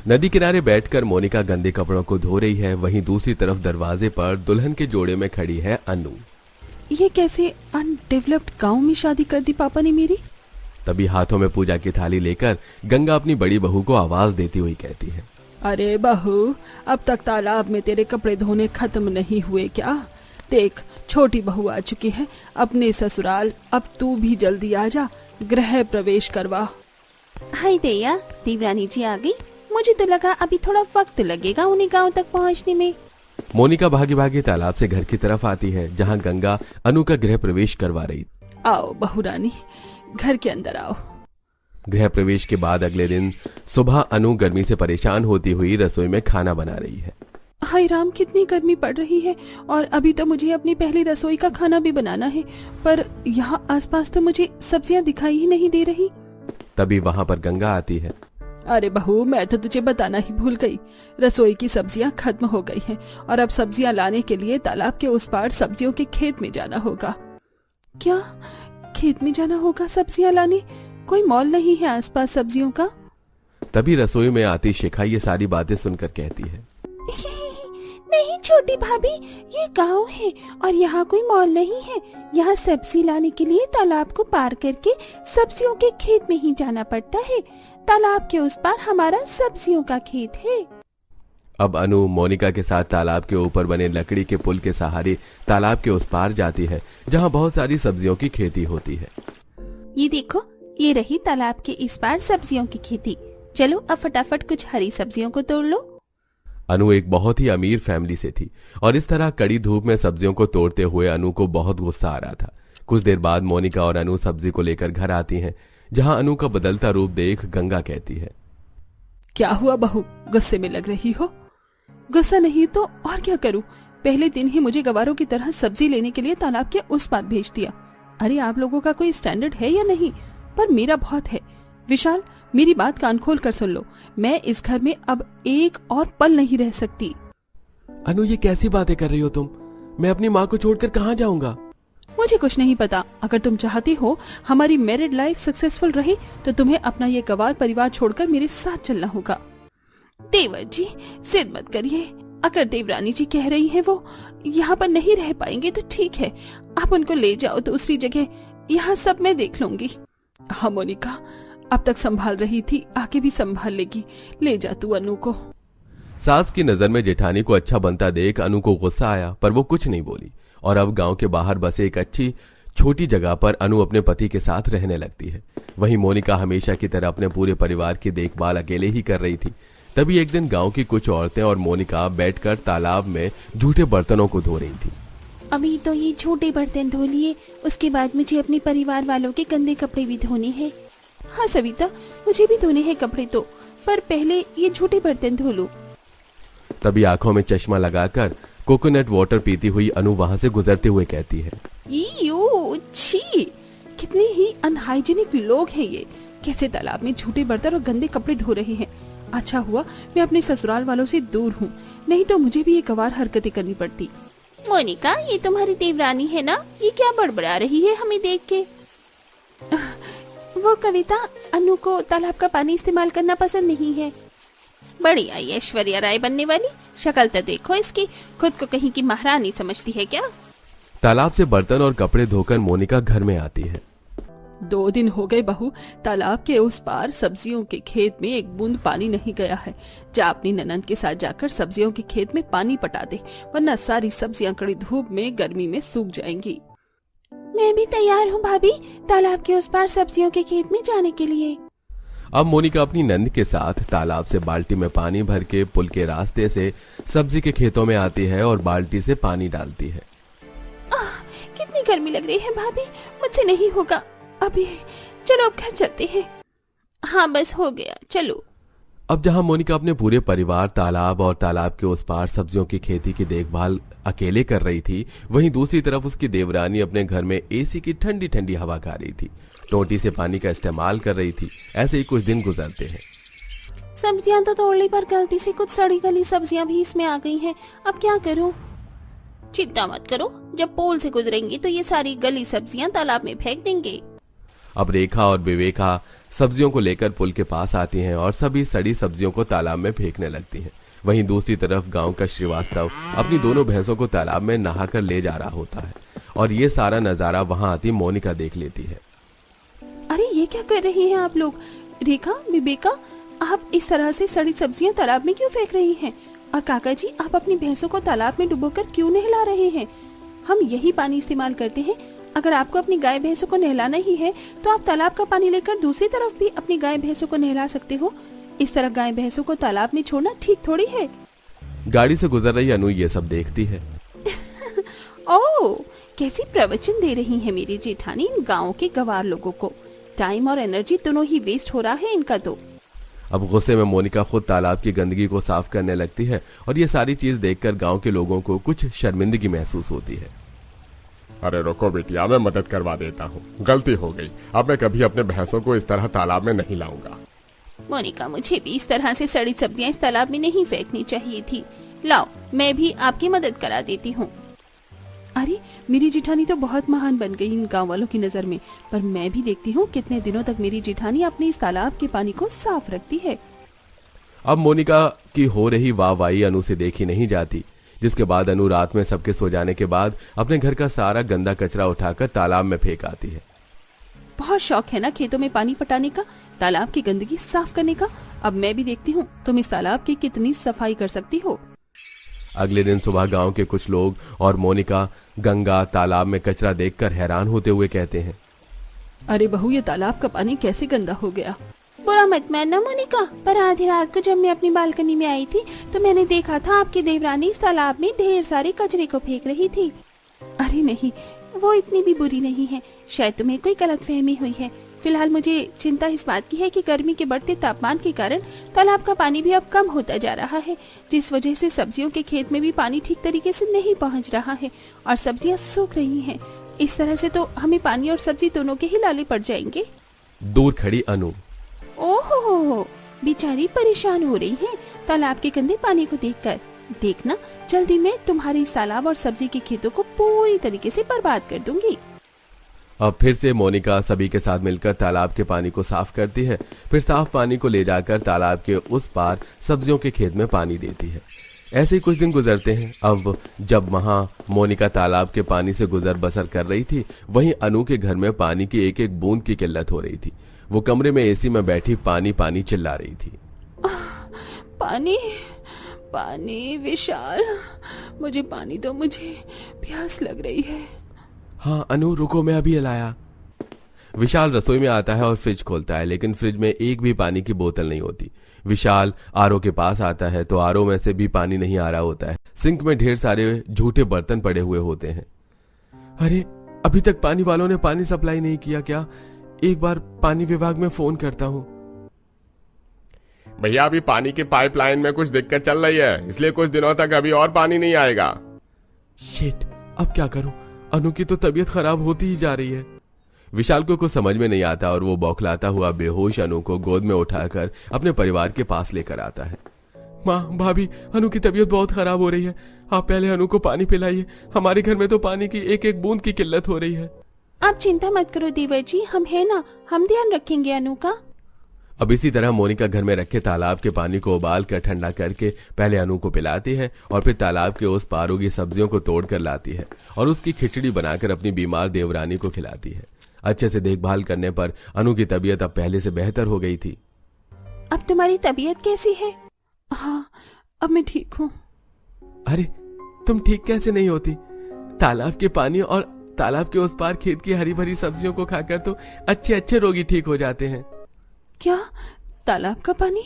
नदी किनारे बैठकर मोनिका गंदे कपड़ों को धो रही है। वहीं दूसरी तरफ दरवाजे पर दुल्हन के जोड़े में खड़ी है अनु। ये कैसे अनडेवलप्ड गांव में शादी कर दी पापा ने मेरी। तभी हाथों में पूजा की थाली लेकर गंगा अपनी बड़ी बहू को आवाज देती हुई कहती है, अरे बहू, अब तक तालाब में तेरे कपड़े धोने खत्म नहीं हुए क्या? देख, छोटी बहू आ चुकी है अपने ससुराल, अब तू भी जल्दी आ जा, गृह प्रवेश करवा। हाय दैया, देवरानी जी आ गई। मुझे तो लगा अभी थोड़ा वक्त लगेगा उन्हें गांव तक पहुंचने में। मोनिका भागी भागी तालाब से घर की तरफ आती है, जहां गंगा अनु का गृह प्रवेश करवा रही। आओ बहू रानी, घर के अंदर आओ। गृह प्रवेश के बाद अगले दिन सुबह अनु गर्मी से परेशान होती हुई रसोई में खाना बना रही है। हाय राम, कितनी गर्मी पड़ रही है और अभी तो मुझे अपनी पहली रसोई का खाना भी बनाना है, पर यहाँ आसपास तो मुझे सब्जियाँ दिखाई ही नहीं दे रही। तभी वहाँ पर गंगा आती है। अरे बहू, मैं तो तुझे बताना ही भूल गई, रसोई की सब्जियां खत्म हो गई हैं और अब सब्जियां लाने के लिए तालाब के उस पार सब्जियों के खेत में जाना होगा। क्या खेत में जाना होगा सब्जियां लाने? कोई मॉल नहीं है आसपास सब्जियों का? तभी रसोई में आती शिखा ये सारी बातें सुनकर कहती है, नहीं छोटी भाभी, ये गांव है और यहाँ कोई मॉल नहीं है। यहाँ सब्जी लाने के लिए तालाब को पार करके सब्जियों के खेत में ही जाना पड़ता है। तालाब के उस पार हमारा सब्जियों का खेत है। अब अनु मोनिका के साथ तालाब के ऊपर बने लकड़ी के पुल के सहारे तालाब के उस पार जाती है, जहाँ बहुत सारी सब्जियों की खेती होती है। ये देखो, ये रही तालाब के इस पार सब्जियों की खेती। चलो अब फटाफट कुछ हरी सब्जियों को तोड़ लो। अनु एक बहुत ही अमीर फैमिली से थी और इस तरह कड़ी धूप में सब्जियों को तोड़ते हुए अनु को बहुत गुस्सा आ रहा था। कुछ देर बाद मोनिका और अनु सब्जी को लेकर घर आती हैं, जहां अनु का बदलता रूप देख गंगा कहती है, क्या हुआ बहू, गुस्से में लग रही हो? गुस्सा नहीं तो और क्या करूं? पहले दिन ही मुझे गवारों की तरह सब्जी लेने के लिए तालाब के उस पार भेज दिया। अरे आप लोगों का कोई स्टैंडर्ड है या नहीं? पर मेरा बहुत है। विशाल, मेरी बात कान खोल कर सुन लो, मैं इस घर में अब एक और पल नहीं रह सकती। अनु, ये कैसी बातें कर रही हो तुम? मैं अपनी माँ को छोड़कर कहाँ जाऊंगा? मुझे कुछ नहीं पता। अगर तुम चाहती हो हमारी मैरिड लाइफ सक्सेसफुल रहे तो तुम्हें अपना ये गवार परिवार छोड़कर मेरे साथ चलना होगा। देवर जी, जिद मत करिए। अगर देवरानी जी कह रही हैं वो यहाँ पर नहीं रह पाएंगे तो ठीक है, आप उनको ले जाओ दूसरी जगह, यहाँ सब मैं देख लूंगी। हाँ मोनिका, अब तक संभाल रही थी, आगे भी संभाल लेगी। ले जा तू अनु को। सास की नजर में जेठानी को अच्छा बनता देख अनु को गुस्सा आया, पर वो कुछ नहीं बोली और अब गांव के बाहर बसे एक अच्छी छोटी जगह पर अनु अपने पति के साथ रहने लगती है। वहीं मोनिका हमेशा की तरह अपने पूरे परिवार की देखभाल अकेले ही कर रही थी। तभी एक दिन गांव की कुछ औरतें और मोनिका बैठकर तालाब में झूठे बर्तनों को धो रही थी। अभी तो ये झूठे बर्तन धो लिए, उसके बाद मुझे अपने परिवार वालों के गंदे कपड़े भी धोने हैं। हाँ सविता, मुझे भी धोने हैं कपड़े तो, पर पहले ये झूठे बर्तन धो लो। तभी आंखों में चश्मा लगाकर कोकोनट वाटर पीती हुई अनु वहां से गुजरते हुए कहती है, छी, कितने ही अनहाइजीनिक लोग हैं ये। कैसे तालाब में झूठे बर्तन और गंदे कपड़े धो रहे हैं। अच्छा हुआ मैं अपने ससुराल वालों से दूर हूँ, नहीं तो मुझे भी ये गवार हरकतें करनी पड़ती। मोनिका, ये तुम्हारी देवरानी है ना? ये क्या बड़बड़ा रही है हमें देख के? वो कविता, अनु को तालाब का पानी इस्तेमाल करना पसंद नहीं है। बड़ी आई ऐश्वर्या राय बनने वाली, शक्ल तो देखो इसकी, खुद को कहीं की महारानी समझती है क्या? तालाब से बर्तन और कपड़े धोकर मोनिका घर में आती है। 2 दिन हो गए बहू, तालाब के उस पार सब्जियों के खेत में एक बूंद पानी नहीं गया है। जा अपनी ननंद के साथ जाकर सब्जियों के खेत में पानी पटा दे, वरना सारी सब्जियां कड़ी धूप में गर्मी में सूख जाएंगी। मैं भी तैयार हूँ भाभी, तालाब के उस पार सब्जियों के खेत में जाने के लिए। अब मोनिका अपनी नंद के साथ तालाब से बाल्टी में पानी भर के पुल के रास्ते से सब्जी के खेतों में आती है और बाल्टी से पानी डालती है। कितनी गर्मी लग रही है भाभी, मुझसे नहीं होगा अभी। चलो अब घर चलते हैं। हाँ बस हो गया, चलो। अब जहां मोनिका अपने पूरे परिवार तालाब और तालाब के उस पार सब्जियों की खेती की देखभाल अकेले कर रही थी, वहीं दूसरी तरफ उसकी देवरानी अपने घर में एसी की ठंडी ठंडी हवा खा रही थी, टोटी से पानी का इस्तेमाल कर रही थी। ऐसे ही कुछ दिन गुजरते हैं। सब्जियां तो तोड़ ली, पर गलती से कुछ सड़ी गली सब्जियां भी इसमें आ गई हैं। अब क्या करूं? चिंता मत करो, जब पोल से गुजरेंगी तो ये सारी गली सब्जियां तालाब में फेंक देंगे। अब रेखा और विवेका सब्जियों को लेकर पुल के पास आती हैं और सभी सड़ी सब्जियों को तालाब में फेंकने लगती हैं। वहीं दूसरी तरफ गांव का श्रीवास्तव अपनी दोनों भैंसों को तालाब में नहाकर ले जा रहा होता है और ये सारा नजारा वहां आती मोनिका देख लेती है। अरे ये क्या कर रही हैं आप लोग? रेखा, विवेका, आप इस तरह से सड़ी सब्जियां तालाब में क्यों फेंक रही हैं? और काका जी, आप अपनी भैंसों को तालाब में डुबोकर क्यों नहला रहे हैं? हम यही पानी इस्तेमाल करते हैं। अगर आपको अपनी गाय भैंसों को नहलाना ही है तो आप तालाब का पानी लेकर दूसरी तरफ भी अपनी गाय भैंसों को नहला सकते हो। इस तरह गाय भैंसों को तालाब में छोड़ना ठीक थोड़ी है। गाड़ी से गुजर रही अनु ये सब देखती है। ओह, कैसी प्रवचन दे रही है मेरी जेठानी इन गाँव के गवार लोगों को। टाइम और एनर्जी दोनों ही वेस्ट हो रहा है इनका तो। अब गुस्से में मोनिका खुद तालाब की गंदगी को साफ करने लगती है और ये सारी चीज देखकर गांव के लोगों को कुछ शर्मिंदगी महसूस होती है। अरे रुको बेटिया, मैं मदद करवा देता हूँ, गलती हो गई। अब मैं कभी अपने भैंसों को इस तरह तालाब में नहीं लाऊंगा। मोनिका, मुझे भी इस तरह से सड़ी सब्जियां इस तालाब में नहीं फेंकनी चाहिए थी। लाओ, मैं भी आपकी मदद करा देती हूँ। अरे मेरी जेठानी तो बहुत महान बन गई इन गांव वालों की नजर में, पर मैं भी देखती हूँ कितने दिनों तक मेरी जेठानी अपने इस तालाब के पानी को साफ रखती है। अब मोनिका की हो रही वाहवाही अनु से देखी नहीं जाती, जिसके बाद अनु रात में सबके सो जाने के बाद अपने घर का सारा गंदा कचरा उठाकर तालाब में फेंक आती है। बहुत शौक है ना खेतों में पानी पटाने का, तालाब की गंदगी साफ करने का। अब मैं भी देखती हूँ तुम इस तालाब की कितनी सफाई कर सकती हो। अगले दिन सुबह गांव के कुछ लोग और मोनिका गंगा तालाब में कचरा देखकर हैरान होते हुए कहते हैं, अरे बहू, ये तालाब का पानी कैसे गंदा हो गया? बुरा मत मानना मोनिका, पर आधी रात को जब मैं अपनी बालकनी में आई थी तो मैंने देखा था आपकी देवरानी इस तालाब में ढेर सारे कचरे को फेंक रही थी। अरे नहीं, वो इतनी भी बुरी नहीं है, शायद तुम्हें कोई गलतफहमी हुई है। फिलहाल मुझे चिंता इस बात की है कि गर्मी के बढ़ते तापमान के कारण तालाब का पानी भी अब कम होता जा रहा है, जिस वजह से सब्जियों के खेत में भी पानी ठीक तरीके से नहीं पहुंच रहा है और सब्जियां सूख रही हैं। इस तरह से तो हमें पानी और सब्जी दोनों के ही लाले पड़ जाएंगे। दूर खड़ी अनु, ओहो, बेचारी परेशान हो रही है तालाब के गंदे पानी को देखकर। देखना, जल्दी मैं तुम्हारे इस तालाब और सब्जी के खेतों को पूरी तरीके से बर्बाद कर दूंगी। अब फिर से मोनिका सभी के साथ मिलकर तालाब के पानी को साफ करती है। फिर साफ पानी को ले जाकर तालाब के उस पार सब्जियों के खेत में पानी देती है। ऐसे ही कुछ दिन गुजरते हैं। अब जब वहां मोनिका तालाब के पानी से गुजर बसर कर रही थी, वहीं अनु के घर में पानी की एक एक बूंद की किल्लत हो रही थी। वो कमरे में एसी में बैठी पानी पानी चिल्ला रही थी। पानी पानी, विशाल, मुझे पानी दो, मुझे प्यास लग रही है। हाँ अनु, रुको, मैं अभी लाया। विशाल रसोई में आता है और फ्रिज खोलता है, लेकिन फ्रिज में एक भी पानी की बोतल नहीं होती। विशाल आरओ के पास आता है तो आरओ में से भी पानी नहीं आ रहा होता है। सिंक में ढेर सारे झूठे बर्तन पड़े हुए होते हैं। अरे, अभी तक पानी वालों ने पानी सप्लाई नहीं किया क्या? एक बार पानी विभाग में फोन करता हूँ। भैया, अभी पानी की पाइपलाइन में कुछ दिक्कत चल रही है, इसलिए कुछ दिनों तक अभी और पानी नहीं आएगा। शिट, अब क्या करूं? अनु की तो तबीयत खराब होती ही जा रही है। विशाल को कुछ समझ में नहीं आता और वो बौखलाता हुआ बेहोश अनु को गोद में उठाकर अपने परिवार के पास लेकर आता है। माँ, भाभी, अनु की तबीयत बहुत खराब हो रही है, आप पहले अनु को पानी पिलाइए। हमारे घर में तो पानी की एक एक बूंद की किल्लत हो रही है। आप चिंता मत करो देवर जी, हम है ना, हम ध्यान रखेंगे अनु का। अब इसी तरह मोनिका घर में रखे तालाब के पानी को उबाल कर ठंडा करके पहले अनु को पिलाती है और फिर तालाब के उस पार उगी सब्जियों को तोड़ कर लाती है और उसकी खिचड़ी बनाकर अपनी बीमार देवरानी को खिलाती है। अच्छे से देखभाल करने पर अनु की तबीयत अब पहले से बेहतर हो गई थी। अब तुम्हारी तबीयत कैसी है? हाँ, अब मैं ठीक हूँ। अरे, तुम ठीक कैसे नहीं होती? तालाब के पानी और तालाब के उस पार खेत की हरी भरी सब्जियों को खाकर तो अच्छे अच्छे रोगी ठीक हो जाते हैं। क्या, तालाब का पानी?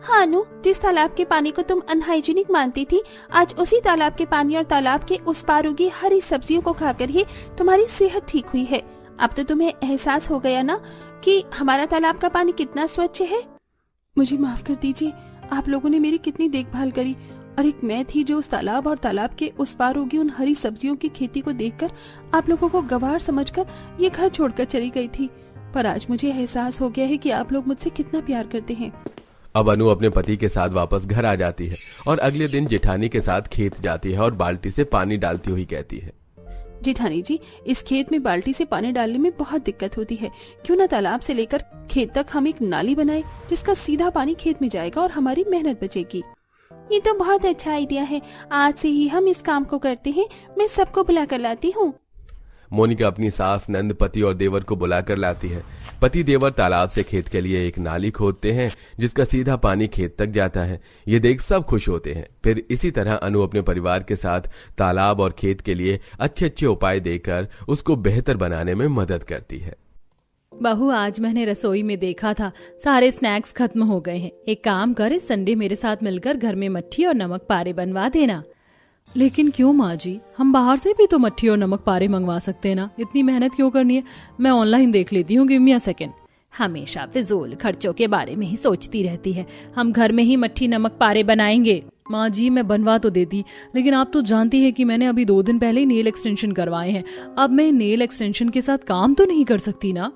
हाँ अनु, जिस तालाब के पानी को तुम अनहाइजीनिक मानती थी, आज उसी तालाब के पानी और तालाब के उस पार उगी हरी सब्जियों को खाकर ही तुम्हारी सेहत ठीक हुई है। अब तो तुम्हें एहसास हो गया ना कि हमारा तालाब का पानी कितना स्वच्छ है। मुझे माफ कर दीजिए, आप लोगों ने मेरी कितनी देखभाल करी, और एक मैं थी जो उस तालाब और तालाब के उस पार उगी उन हरी सब्जियों की खेती को देखकर आप लोगों को गवार समझकर ये घर छोड़कर चली गई थी। पर आज मुझे एहसास हो गया है कि आप लोग मुझसे कितना प्यार करते हैं। अब अनु अपने पति के साथ वापस घर आ जाती है और अगले दिन जेठानी के साथ खेत जाती है और बाल्टी से पानी डालती हुई कहती है, जेठानी जी, इस खेत में बाल्टी से पानी डालने में बहुत दिक्कत होती है। क्यों ना तालाब से लेकर खेत तक हम एक नाली बनाए जिसका सीधा पानी खेत में जाएगा और हमारी मेहनत बचेगी। ये तो बहुत अच्छा आइडिया है। आज से ही हम इस काम को करते हैं। मैं सबको बुला कर लाती हूँ। मोनिका अपनी सास, नंद, पति और देवर को बुलाकर लाती है। पति देवर तालाब से खेत के लिए एक नाली खोदते हैं जिसका सीधा पानी खेत तक जाता है। ये देख सब खुश होते हैं। फिर इसी तरह अनु अपने परिवार के साथ तालाब और खेत के लिए अच्छे अच्छे उपाय देकर उसको बेहतर बनाने में मदद करती है। बहू, आज मैंने रसोई में देखा था सारे स्नैक्स खत्म हो गए हैं। एक काम कर, इस संडे मेरे साथ मिलकर घर में मट्ठी और नमक पारे बनवा देना। लेकिन क्यों माँ जी, हम बाहर से भी तो मट्ठी और नमक पारे मंगवा सकते हैं ना। इतनी मेहनत क्यों करनी है? मैं ऑनलाइन देख लेती हूँ। Give me a second. हमेशा फिजूल खर्चों के बारे में ही सोचती रहती है। हम घर में ही मट्ठी नमक पारे बनाएंगे। माँ जी, मैं बनवा तो देती, लेकिन आप तो जानती है कि मैंने अभी 2 दिन पहले ही नेल एक्सटेंशन करवाए हैं। अब मैं नेल एक्सटेंशन के साथ काम तो नहीं कर सकती ना।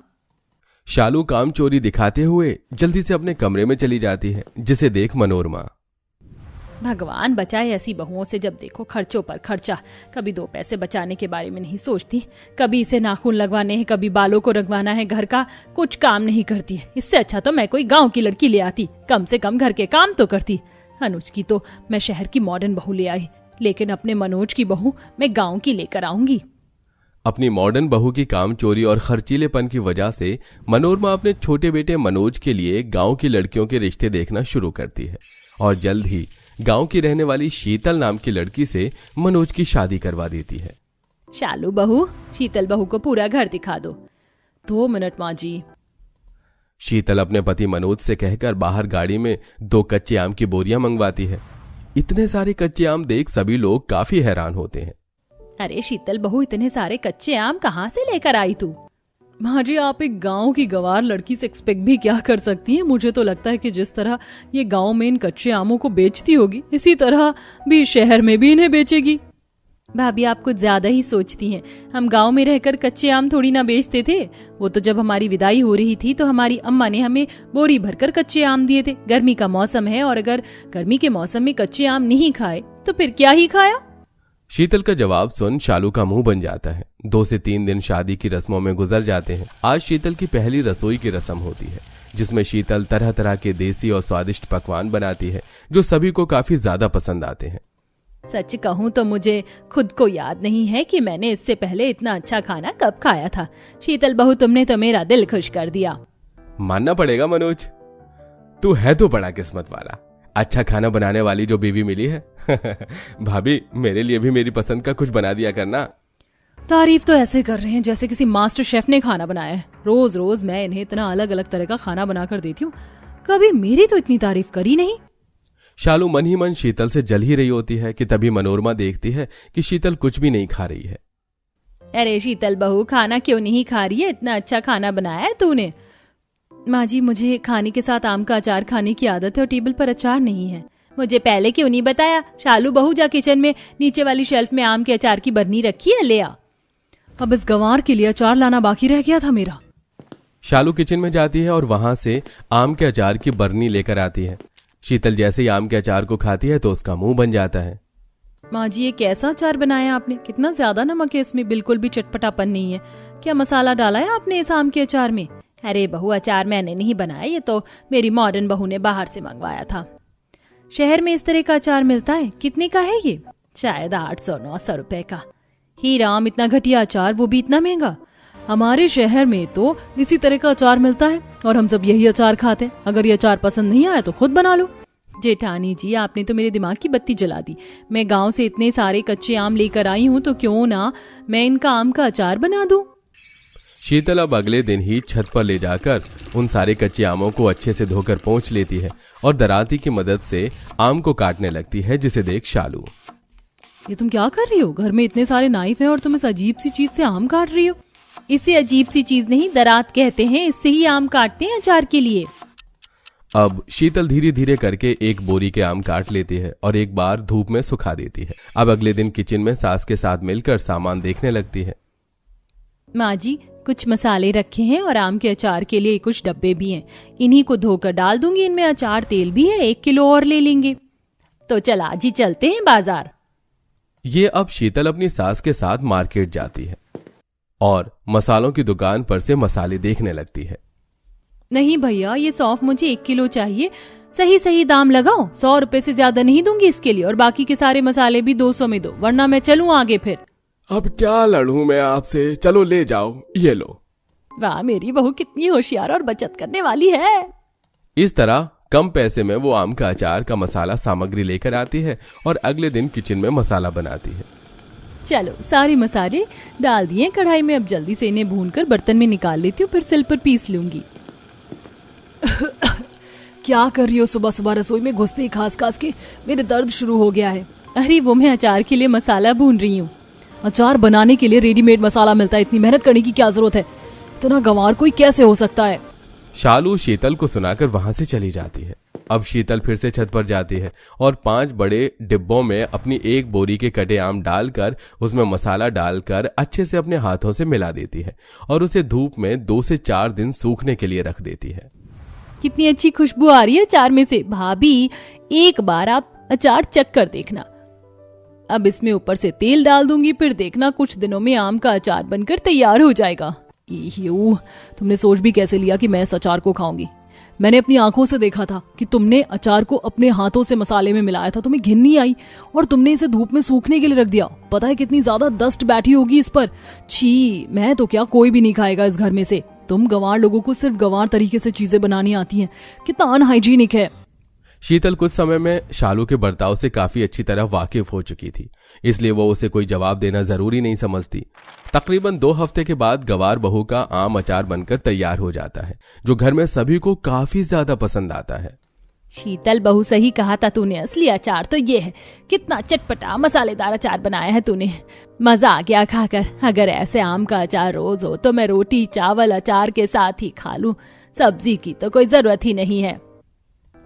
शालू काम चोरी दिखाते हुए जल्दी से अपने कमरे में चली जाती है, जिसे देख मनोरमा। भगवान बचाए ऐसी बहुओं से, जब देखो खर्चों पर खर्चा। कभी 2 पैसे बचाने के बारे में नहीं सोचती। कभी इसे नाखून लगवाने हैं, कभी बालों को रंगवाना है, घर का कुछ काम नहीं करती है। इससे अच्छा तो मैं कोई गांव की लड़की ले आती, कम से कम घर के काम तो करती। अनुज की तो मैं शहर की मॉडर्न बहू ले आई, लेकिन अपने मनोज की बहू मैं गाँव की लेकर आऊंगी। अपनी मॉडर्न बहू की काम चोरी और खर्चीलेपन की वजह से मनोरमा अपने छोटे बेटे मनोज के लिए गांव की लड़कियों के रिश्ते देखना शुरू करती है और जल्द ही गांव की रहने वाली शीतल नाम की लड़की से मनोज की शादी करवा देती है। शालू बहू, शीतल बहू को पूरा घर दिखा दो। 2 मिनट माँ जी। शीतल अपने पति मनोज से कहकर बाहर गाड़ी में 2 कच्चे आम की बोरियां मंगवाती है। इतने सारे कच्चे आम देख सभी लोग काफी हैरान होते हैं। अरे शीतल बहू, इतने सारे कच्चे आम कहाँ से लेकर आई तू? माँ जी, आप एक गांव की गवार लड़की से एक्सपेक्ट भी क्या कर सकती हैं? मुझे तो लगता है कि जिस तरह ये गांव में इन कच्चे आमों को बेचती होगी, इसी तरह भी शहर में भी इन्हें बेचेगी। भाभी, आप कुछ ज्यादा ही सोचती हैं। हम गांव में रहकर कच्चे आम थोड़ी ना बेचते थे। वो तो जब हमारी विदाई हो रही थी तो हमारी अम्मा ने हमें बोरी भरकर कच्चे आम दिए थे। गर्मी का मौसम है और अगर गर्मी के मौसम में कच्चे आम नहीं खाए तो फिर क्या ही खाया? शीतल का जवाब सुन शालू का मुंह बन जाता है। 2 से 3 दिन शादी की रस्मों में गुजर जाते हैं। आज शीतल की पहली रसोई की रस्म होती है, जिसमें शीतल तरह तरह के देसी और स्वादिष्ट पकवान बनाती है जो सभी को काफी ज्यादा पसंद आते हैं। सच कहूँ तो मुझे खुद को याद नहीं है कि मैंने इससे पहले इतना अच्छा खाना कब खाया था। शीतल बहू, तुमने तो मेरा दिल खुश कर दिया। मानना पड़ेगा मनोज, तू है तो बड़ा किस्मत वाला। अच्छा खाना बनाने वाली जो बीवी मिली है। भाभी, मेरे लिए भी मेरी पसंद का कुछ बना दिया करना। तारीफ तो ऐसे कर रहे हैं जैसे किसी मास्टर शेफ ने खाना बनाया है। रोज रोज मैं इन्हें इतना अलग अलग तरह का खाना बनाकर देती हूँ, कभी मेरी तो इतनी तारीफ करी नहीं। शालू मन ही मन शीतल से जल ही रही होती है कि तभी मनोरमा देखती है कि शीतल कुछ भी नहीं खा रही है। अरे शीतल बहू, खाना क्यों नहीं खा रही है? इतना अच्छा खाना बनाया है तूने। माँ जी, मुझे खाने के साथ आम का अचार खाने की आदत है और टेबल पर अचार नहीं है। मुझे पहले क्यों नहीं बताया? शालू बहू, जा किचन में नीचे वाली शेल्फ में आम के अचार की बरनी रखी है, ले आ। अब इस गंवार के लिए अचार लाना बाकी रह गया था मेरा। शालू किचन में जाती है और वहां से आम के अचार की बरनी लेकर आती है। शीतल जैसे ही आम के अचार को खाती है तो उसका मुंह बन जाता है। माँ जी, ये कैसा अचार बनाया आपने? कितना ज्यादा नमक है इसमें, बिल्कुल भी चटपटापन नहीं है। क्या मसाला डाला है आपने इस आम के अचार में? अरे बहू, अचार मैंने नहीं बनाया, ये तो मेरी मॉडर्न बहू ने बाहर से मंगवाया था। शहर में इस तरह का अचार मिलता है? कितने का है ये? शायद 800-900 रुपए का। ही राम, इतना घटिया अचार, वो भी इतना महंगा। हमारे शहर में तो इसी तरह का अचार मिलता है और हम सब यही अचार खाते हैं। अगर ये अचार पसंद नहीं आया तो खुद बना लो। जेठानी जी, आपने तो मेरे दिमाग की बत्ती जला दी। मैं गांव से इतने सारे कच्चे आम लेकर आई हूँ, तो क्यों ना मैं इनका आम का अचार बना दूं। शीतल अब अगले दिन ही छत पर ले जाकर उन सारे कच्चे आमों को अच्छे से धोकर पोंछ लेती है और दराती की मदद से आम को काटने लगती है, जिसे देख शालू। ये तुम क्या कर रही हो? घर में इतने सारे नाइफ हैं और तुम इस अजीब सी चीज से आम काट रही हो। इसे अजीब सी चीज नहीं, दरात कहते हैं। इससे ही आम काटते हैं अचार के लिए। अब शीतल धीरे धीरे करके एक बोरी के आम काट लेती है और एक बार धूप में सुखा देती है। अब अगले दिन किचन में सास के साथ मिलकर सामान देखने लगती है। माँ जी, कुछ मसाले रखे हैं और आम के अचार के लिए कुछ डब्बे भी हैं। इन्हीं को धोकर डाल दूंगी। इनमें अचार तेल भी है, 1 किलो और ले लेंगे। तो चल आज ही चलते हैं बाजार। ये अब शीतल अपनी सास के साथ मार्केट जाती है और मसालों की दुकान पर से मसाले देखने लगती है। नहीं भैया, ये सौंफ मुझे 1 किलो चाहिए। सही सही दाम लगाओ, 100 रुपए से ज्यादा नहीं दूंगी इसके लिए, और बाकी के सारे मसाले भी 200 में दो, वरना मैं चलूं आगे फिर। अब क्या लड़ूं मैं आपसे, चलो ले जाओ, ये लो। वाह, मेरी बहू कितनी होशियार और बचत करने वाली है। इस तरह कम पैसे में वो आम का अचार का मसाला सामग्री लेकर आती है और अगले दिन किचन में मसाला बनाती है। चलो, सारे मसाले डाल दिए कढ़ाई में, अब जल्दी से इन्हें भूनकर बर्तन में निकाल लेती हूँ, फिर सिल पर पीस लूंगी। क्या कर रही हो सुबह सुबह रसोई में घुसते ही खास खास के मेरे दर्द शुरू हो गया है। अरे वो मैं अचार के लिए मसाला भून रही हूँ। अचार बनाने के लिए रेडीमेड मसाला मिलता है, इतनी मेहनत करने की क्या जरूरत है, इतना गंवार कोई कैसे हो सकता है। शालू शीतल को सुनाकर वहां से चली जाती है। अब शीतल फिर से छत पर जाती है और 5 बड़े डिब्बों में अपनी 1 बोरी के कटे आम डालकर उसमें मसाला डालकर अच्छे से अपने हाथों से मिला देती है और उसे धूप में 2 से 4 दिन सूखने के लिए रख देती है। कितनी अच्छी खुशबू आ रही है अचार में से। भाभी, एक बार आप अचार चख कर देखना। अब इसमें ऊपर से तेल डाल दूंगी, फिर देखना कुछ दिनों में आम का अचार बनकर तैयार हो जाएगा। तुमने सोच भी कैसे लिया कि मैं इस अचार को खाऊंगी? मैंने अपनी आंखों से देखा था कि तुमने अचार को अपने हाथों से मसाले में मिलाया था, तुम्हें घिन नहीं आई और तुमने इसे धूप में सूखने के लिए रख दिया। पता है कितनी ज्यादा डस्ट बैठी होगी इस पर। छी, मैं तो क्या, कोई भी नहीं खाएगा इस घर में से। तुम गंवार लोगों को सिर्फ गंवार तरीके से चीजें बनानी आती हैं, कितना अनहाइजीनिक है। शीतल कुछ समय में शालू के बर्ताव से काफी अच्छी तरह वाकिफ हो चुकी थी, इसलिए वो उसे कोई जवाब देना जरूरी नहीं समझती। तकरीबन 2 हफ्ते के बाद गंवार बहू का आम अचार बनकर तैयार हो जाता है, जो घर में सभी को काफी ज्यादा पसंद आता है। शीतल बहू, सही कहा था तूने, असली अचार तो ये है। कितना चटपटा मसालेदार अचार बनाया है तूने, मजा आ गया खाकर। अगर ऐसे आम का अचार रोज हो तो मैं रोटी चावल अचार के साथ ही खा लूं, सब्जी की तो कोई जरूरत ही नहीं है।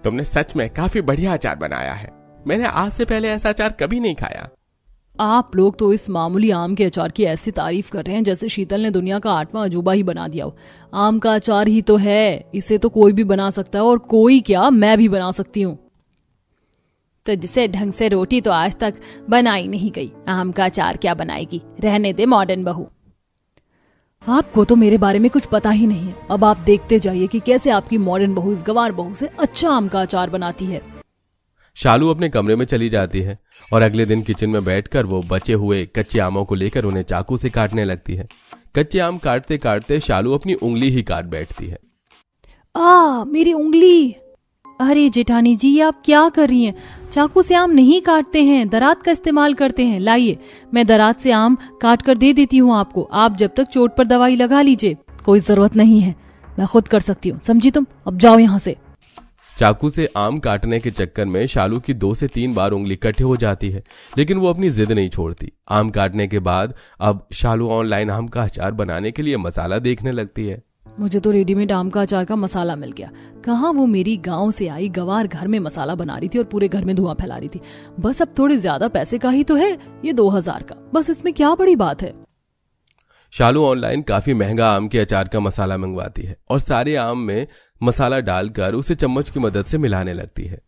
तुमने सच में काफी बढ़िया अचार बनाया है, मैंने आज से पहले ऐसा अचार कभी नहीं खाया। आप लोग तो इस मामूली आम के अचार की ऐसी तारीफ कर रहे हैं जैसे शीतल ने दुनिया का 8वां अजूबा ही बना दिया हो। आम का अचार ही तो है, इसे तो कोई भी बना सकता है, और कोई क्या, मैं भी बना सकती हूँ। तो जिसे ढंग से रोटी तो आज तक बनाई नहीं गई, आम का अचार क्या बनाएगी? रहने दे मॉडर्न बहू। आपको तो मेरे बारे में कुछ पता ही नहीं है। अब आप देखते जाइए कि कैसे आपकी मॉडर्न बहू इस गंवार बहू से अच्छा आम का अचार बनाती है। शालू अपने कमरे में चली जाती है और अगले दिन किचन में बैठकर वो बचे हुए कच्चे आमों को लेकर उन्हें चाकू से काटने लगती है। कच्चे आम काटते काटते शालू अपनी उंगली ही काट बैठती है। मेरी उंगली! अरे जेठानी जी, आप क्या कर रही हैं? चाकू से आम नहीं काटते हैं, दरात का इस्तेमाल करते हैं। लाइए, मैं दरात से आम काट कर दे देती हूँ आपको। आप जब तक चोट पर दवाई लगा लीजिए, कोई जरूरत नहीं है, मैं खुद कर सकती हूँ, समझी तुम? अब जाओ यहाँ से। चाकू से आम काटने के चक्कर में शालू की 2 से 3 बार उंगली कटे हो जाती है, लेकिन वो अपनी जिद नहीं छोड़ती। आम काटने के बाद अब शालू ऑनलाइन आम का अचार बनाने के लिए मसाला देखने लगती है। मुझे तो रेडीमेड आम का अचार का मसाला मिल गया। कहाँ वो मेरी गांव से आई गंवार घर में मसाला बना रही थी और पूरे घर में धुआं फैला रही थी। बस अब थोड़े ज्यादा पैसे का ही तो है, ये 2000 का, बस इसमें क्या बड़ी बात है। शालू ऑनलाइन काफी महंगा आम के अचार का मसाला मंगवाती है और सारे आम में मसाला डालकर उसे चम्मच की मदद से मिलाने लगती है।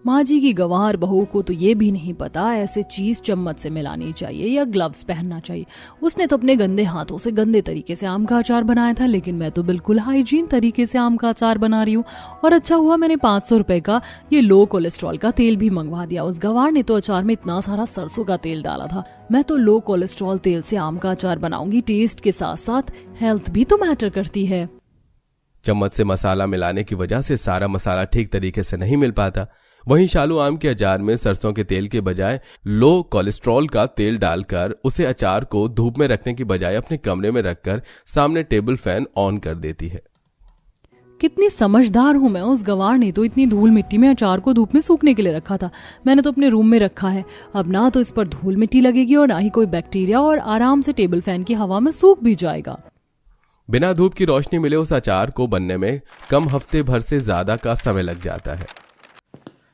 माँ जी की गंवार बहू को तो ये भी नहीं पता ऐसे चीज चम्मच से मिलानी चाहिए या ग्लव्स पहनना चाहिए। उसने तो अपने गंदे हाथों से गंदे तरीके से आम का अचार बनाया था, लेकिन मैं तो बिल्कुल हाइजीन तरीके से आम का अचार बना रही हूँ। और अच्छा हुआ मैंने 500 रुपए का ये लो कोलेस्ट्रॉल का तेल भी मंगवा दिया। उस गंवार ने तो अचार में इतना सारा सरसों का तेल डाला था। मैं तो लो कोलेस्ट्रॉल तेल से आम का अचार बनाऊंगी। टेस्ट के साथ साथ हेल्थ भी तो मैटर करती है। चम्मच से मसाला मिलाने की वजह से सारा मसाला ठीक तरीके से नहीं मिल पाता। वहीं शालू आम के अचार में सरसों के तेल के बजाय लो कोलेस्ट्रॉल का तेल डालकर उसे अचार को धूप में रखने की बजाय अपने कमरे में रखकर सामने टेबल फैन ऑन कर देती है। कितनी समझदार हूं मैं। उस गंवार ने तो इतनी धूल मिट्टी में अचार को धूप में सूखने के लिए रखा था। मैंने तो अपने रूम में रखा है। अब ना तो इस पर धूल मिट्टी लगेगी और ना ही कोई बैक्टीरिया, और आराम से टेबल फैन की हवा में सूख भी जाएगा। बिना धूप की रोशनी मिले उस अचार को बनने में कम हफ्ते भर से ज्यादा का समय लग जाता है।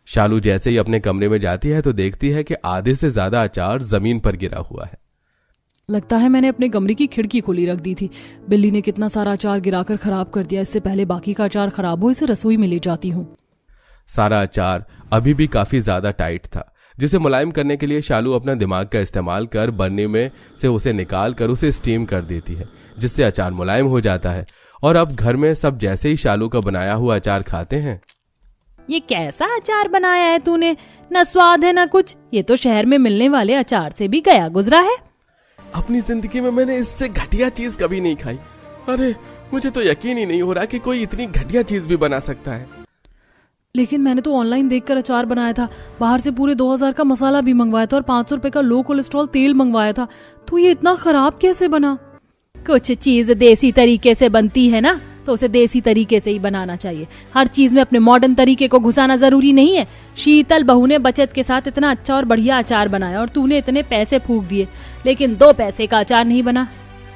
शालू जैसे ही अपने कमरे में जाती है तो देखती है कि आधे से ज्यादा अचार जमीन पर गिरा हुआ है। लगता है मैंने अपने कमरे की खिड़की खुली रख दी थी। बिल्ली ने कितना सारा अचार गिराकर खराब कर दिया। इससे पहले बाकी का अचार खराब हो इसे रसोई में ले जाती हूँ। सारा अचार अभी भी काफी ज्यादा टाइट था, जिसे मुलायम करने के लिए शालू अपना दिमाग का इस्तेमाल कर बर्नी में से उसे निकाल कर उसे स्टीम कर देती है, जिससे अचार मुलायम हो जाता है। और अब घर में सब जैसे ही शालू का बनाया हुआ अचार खाते हैं। ये कैसा अचार बनाया है तूने? न स्वाद है न कुछ। ये तो शहर में मिलने वाले अचार से भी गया गुजरा है। अपनी जिंदगी में मैंने इससे घटिया चीज कभी नहीं खाई। अरे मुझे तो यकीन ही नहीं हो रहा कि कोई इतनी घटिया चीज भी बना सकता है। लेकिन मैंने तो ऑनलाइन देखकर अचार बनाया था। बाहर से पूरे 2000 का मसाला भी मंगवाया था और 500 रुपए का लो कोलेस्ट्रॉल तेल मंगवाया था। तो ये इतना खराब कैसे बना? कुछ चीज देसी तरीके से बनती है ना, तो उसे देसी तरीके से ही बनाना चाहिए। हर चीज में अपने मॉडर्न तरीके को घुसाना जरूरी नहीं है। शीतल बहू ने बचत के साथ इतना अच्छा और बढ़िया अचार बनाया और तूने इतने पैसे फूंक दिए, लेकिन 2 पैसे का अचार नहीं बना।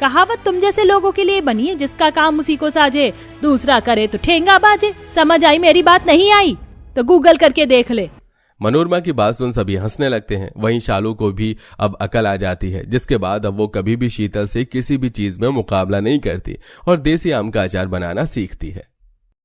कहावत तुम जैसे लोगों के लिए बनी है, जिसका काम उसी को साजे, दूसरा करे तो ठेंगा बाजे। समझ आई मेरी बात? नहीं आई तो गूगल करके देख ले। मनोरमा की बात सुन सभी हंसने लगते हैं। वहीं शालू को भी अब अकल आ जाती है, जिसके बाद अब वो कभी भी शीतल से किसी भी चीज में मुकाबला नहीं करती और देसी आम का अचार बनाना सीखती है।